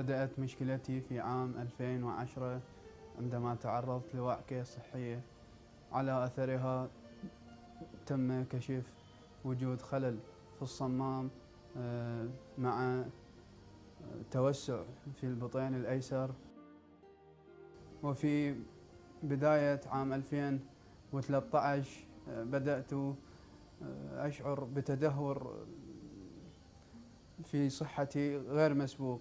بدأت مشكلتي في عام 2010 عندما تعرضت لوعكة صحية. على أثرها تم كشف وجود خلل في الصمام مع توسع في البطين الأيسر. وفي بداية عام 2013 بدأت أشعر بتدهور في صحتي غير مسبوق.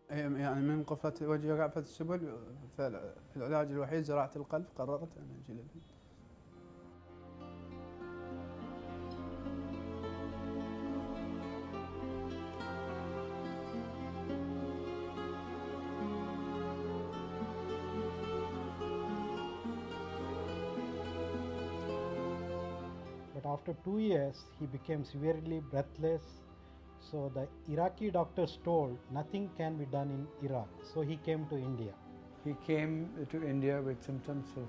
يعني من قفلة وجهي وقفة السبل، فالعلاج الوحيد زراعة القلب. قررت أن أجي للهند. But after 2 years, he became severely breathless. So the Iraqi doctors told nothing can be done in Iraq. So he came to India. He came to India with symptoms of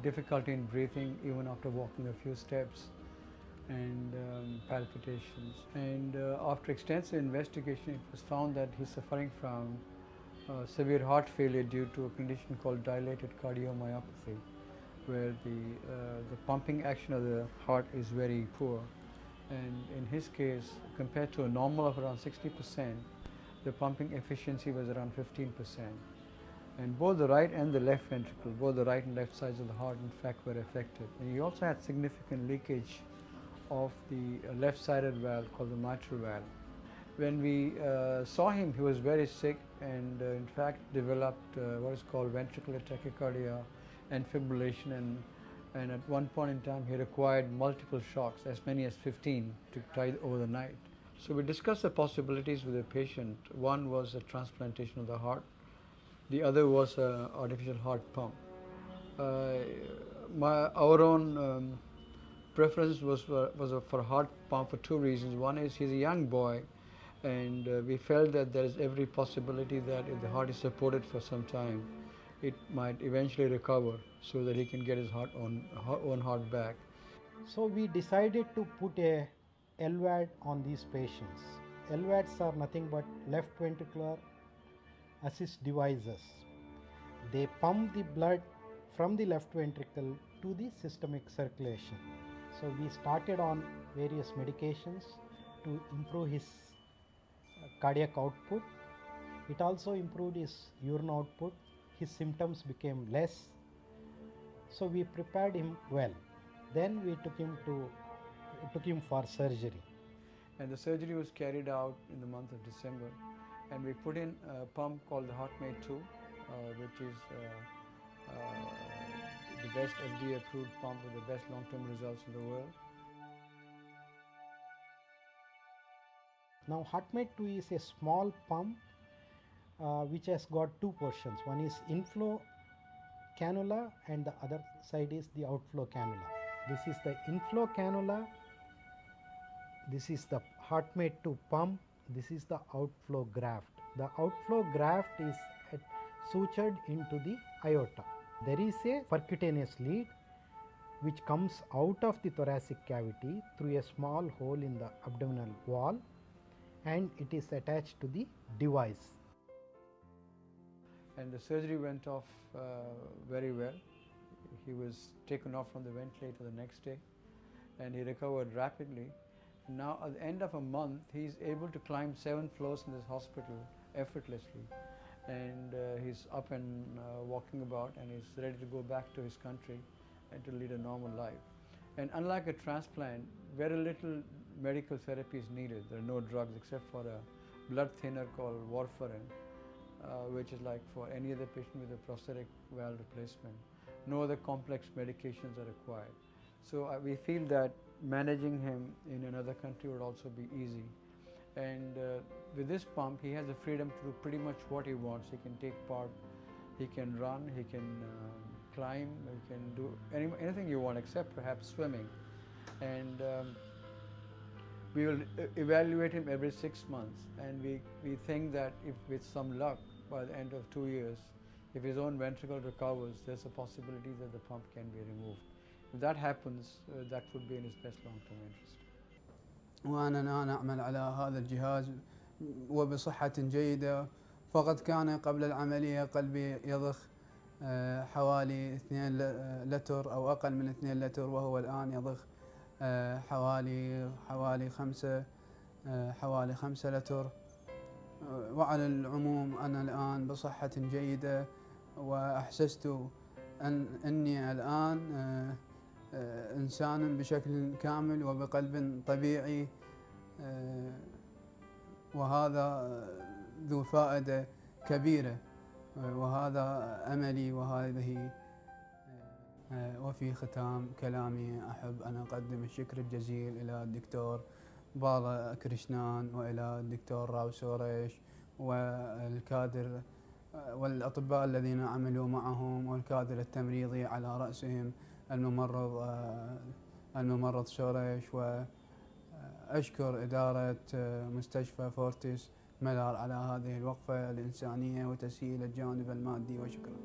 difficulty in breathing even after walking a few steps, and palpitations. And after extensive investigation, it was found that he's suffering from severe heart failure due to a condition called dilated cardiomyopathy, where the pumping action of the heart is very poor. And in his case, compared to a normal of around 60%, the pumping efficiency was around 15%. And both the right and the left ventricle, both the right and left sides of the heart, in fact, were affected. And he also had significant leakage of the left-sided valve called the mitral valve. When we saw him, he was very sick and in fact developed what is called ventricular tachycardia and fibrillation, and at one point in time he required multiple shocks, as many as 15, to try over the night. So we discussed the possibilities with the patient. One was a transplantation of the heart. The other was an artificial heart pump. Our own preference was for heart pump for two reasons. One is he's a young boy, and we felt that there is every possibility that if the heart is supported for some time, it might eventually recover so that he can get his own heart back. So we decided to put a LVAD on these patients. LVADs are nothing but left ventricular assist devices. They pump the blood from the left ventricle to the systemic circulation. So we started on various medications to improve his cardiac output. It also improved his urine output. His symptoms became less. So we prepared him well. Then we took him for surgery. And the surgery was carried out in the month of December, and we put in a pump called the HeartMate 2, which is the best FDA approved pump with the best long-term results in the world. Now HeartMate 2 is a small pump which has got two portions. One is inflow cannula and the other side is the outflow cannula. This is the inflow cannula. This is the HeartMate 2 pump. This is the outflow graft. The outflow graft is sutured into the aorta. There is a percutaneous lead which comes out of the thoracic cavity through a small hole in the abdominal wall, and it is attached to the device. And the surgery went off very well. He was taken off from the ventilator the next day, and he recovered rapidly. Now at the end of a month, he is able to climb 7 floors in this hospital effortlessly, and he's up and walking about, and he's ready to go back to his country and to lead a normal life. And unlike a transplant, very little medical therapy is needed. There are no drugs except for a blood thinner called warfarin, which is like for any other patient with a prosthetic valve replacement. No other complex medications are required. So we feel that managing him in another country would also be easy. And with this pump, he has the freedom to do pretty much what he wants. He can take part, he can run, he can climb, he can do anything you want except perhaps swimming. And we will evaluate him every 6 months, and we think that if with some luck, by the end of 2 years, if his own ventricle recovers, there's a possibility that the pump can be removed. If that happens, that would be in his best long-term interest. وأنا الآن أعمل على هذا الجهاز وبصحة جيدة. فقد كان قبل العملية قلبي يضخ حوالي 2 لتر أو أقل من 2 لتر، وهو الآن يضخ حوالي 5 لتر. وعلى العموم أنا الآن بصحة جيدة، وأحسست أني الآن إنسان بشكل كامل وبقلب طبيعي، وهذا ذو فائدة كبيرة، وهذا أملي وهذه. وفي ختام كلامي أحب أن أقدم الشكر الجزيل إلى الدكتور بالا كريشنان وإلى الدكتور راو سوريش والكادر والأطباء الذين عملوا معهم والكادر التمريضي على رأسهم الممرض سوريش. وأشكر إدارة مستشفى فورتيس ملار على هذه الوقفة الإنسانية وتسهيل الجانب المادي، وشكرا.